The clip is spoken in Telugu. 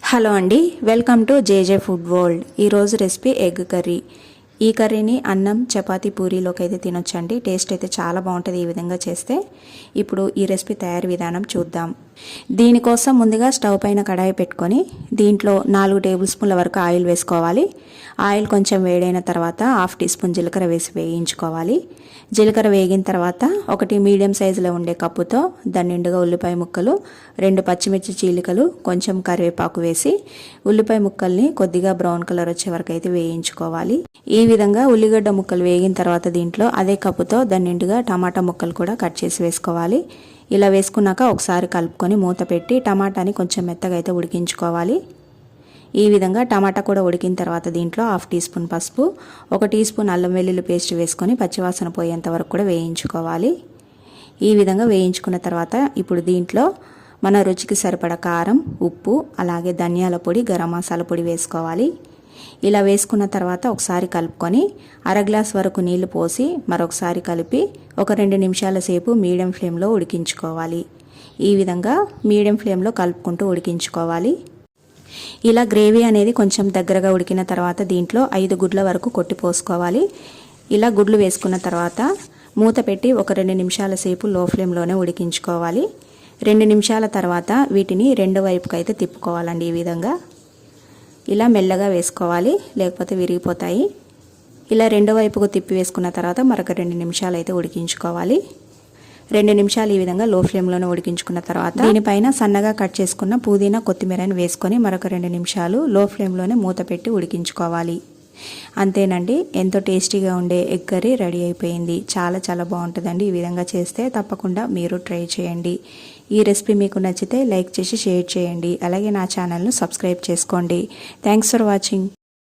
హలో అండి, welcome to JJ food world. ఈరోజు రెసిపీ ఎగ్ కర్రీ. ఈ కర్రీని అన్నం, చపాతీ, పూరీలోకి అయితే తినొచ్చండి. టేస్ట్ అయితే చాలా బాగుంటుంది ఈ విధంగా చేస్తే. ఇప్పుడు ఈ రెసిపీ తయారీ విధానం చూద్దాం. దీనికోసం ముందుగా స్టవ్ పైన కడాయి పెట్టుకొని దీంట్లో 4 టేబుల్ స్పూన్ల వరకు ఆయిల్ వేసుకోవాలి. ఆయిల్ కొంచెం వేడైన తర్వాత 1/2 టీ స్పూన్ జీలకర్ర వేసి వేయించుకోవాలి. జీలకర్ర వేగిన తర్వాత ఒకటి మీడియం సైజులో ఉండే కప్పుతో దాని నిండుగా ఉల్లిపాయ ముక్కలు, 2 పచ్చిమిర్చి చీలికలు, కొంచెం కరివేపాకు వేసి ఉల్లిపాయ ముక్కల్ని కొద్దిగా బ్రౌన్ కలర్ వచ్చే వరకు అయితే వేయించుకోవాలి. ఈ విధంగా ఉల్లిగడ్డ ముక్కలు వేగిన తర్వాత దీంట్లో అదే కప్పుతో దాని నిండుగా టమాటా ముక్కలు కూడా కట్ చేసి వేసుకోవాలి. ఇలా వేసుకున్నాక ఒకసారి కలుపుకొని మూత పెట్టి టమాటాని కొంచెం మెత్తగా అయితే ఉడికించుకోవాలి. ఈ విధంగా టమాటా కూడా ఉడికిన తర్వాత దీంట్లో 1/2 టీ స్పూన్ పసుపు, 1 టీ స్పూన్ అల్లం వెల్లుల్లి పేస్ట్ వేసుకొని పచ్చివాసన పోయేంత వరకు కూడా వేయించుకోవాలి. ఈ విధంగా వేయించుకున్న తర్వాత ఇప్పుడు దీంట్లో మన రుచికి సరిపడా కారం, ఉప్పు, అలాగే ధనియాల పొడి, గరం మసాలా పొడి వేసుకోవాలి. ఇలా వేసుకున్న తర్వాత ఒకసారి కలుపుకొని 1/2 గ్లాస్ వరకు నీళ్లు పోసి మరొకసారి కలిపి ఒక 2 నిమిషాల సేపు మీడియం ఫ్లేమ్లో ఉడికించుకోవాలి. ఈ విధంగా మీడియం ఫ్లేమ్లో కలుపుకుంటూ ఉడికించుకోవాలి. ఇలా గ్రేవీ అనేది కొంచెం దగ్గరగా ఉడికిన తర్వాత దీంట్లో 5 గుడ్ల వరకు కొట్టి పోసుకోవాలి. ఇలా గుడ్లు వేసుకున్న తర్వాత మూత పెట్టి ఒక 2 నిమిషాల సేపు లో ఫ్లేమ్లోనే ఉడికించుకోవాలి. 2 నిమిషాల తర్వాత వీటిని రెండు వైపుకి అయితే తిప్పుకోవాలండి. ఈ విధంగా ఇలా మెల్లగా వేసుకోవాలి, లేకపోతే విరిగిపోతాయి. ఇలా రెండో వైపుకు తిప్పి వేసుకున్న తర్వాత మరొక 2 నిమిషాలు అయితే ఉడికించుకోవాలి. 2 నిమిషాలు ఈ విధంగా లో ఫ్లేమ్లోనే ఉడికించుకున్న తర్వాత దీనిపైన సన్నగా కట్ చేసుకున్న పుదీనా, కొత్తిమీరని వేసుకొని మరొక 2 నిమిషాలు లో ఫ్లేమ్లోనే మూత పెట్టి ఉడికించుకోవాలి. అంతేనండి, ఎంతో టేస్టీగా ఉండే ఎగ్ కర్రీ రెడీ అయిపోయింది. చాలా చాలా బాగుంటుందండి. ఈ విధంగా చేస్తే తప్పకుండా మీరు ట్రై చేయండి. ఈ రెసిపీ మీకు నచ్చితే లైక్ చేసి షేర్ చేయండి. అలాగే నా ఛానల్ను సబ్స్క్రైబ్ చేసుకోండి. Thanks for watching.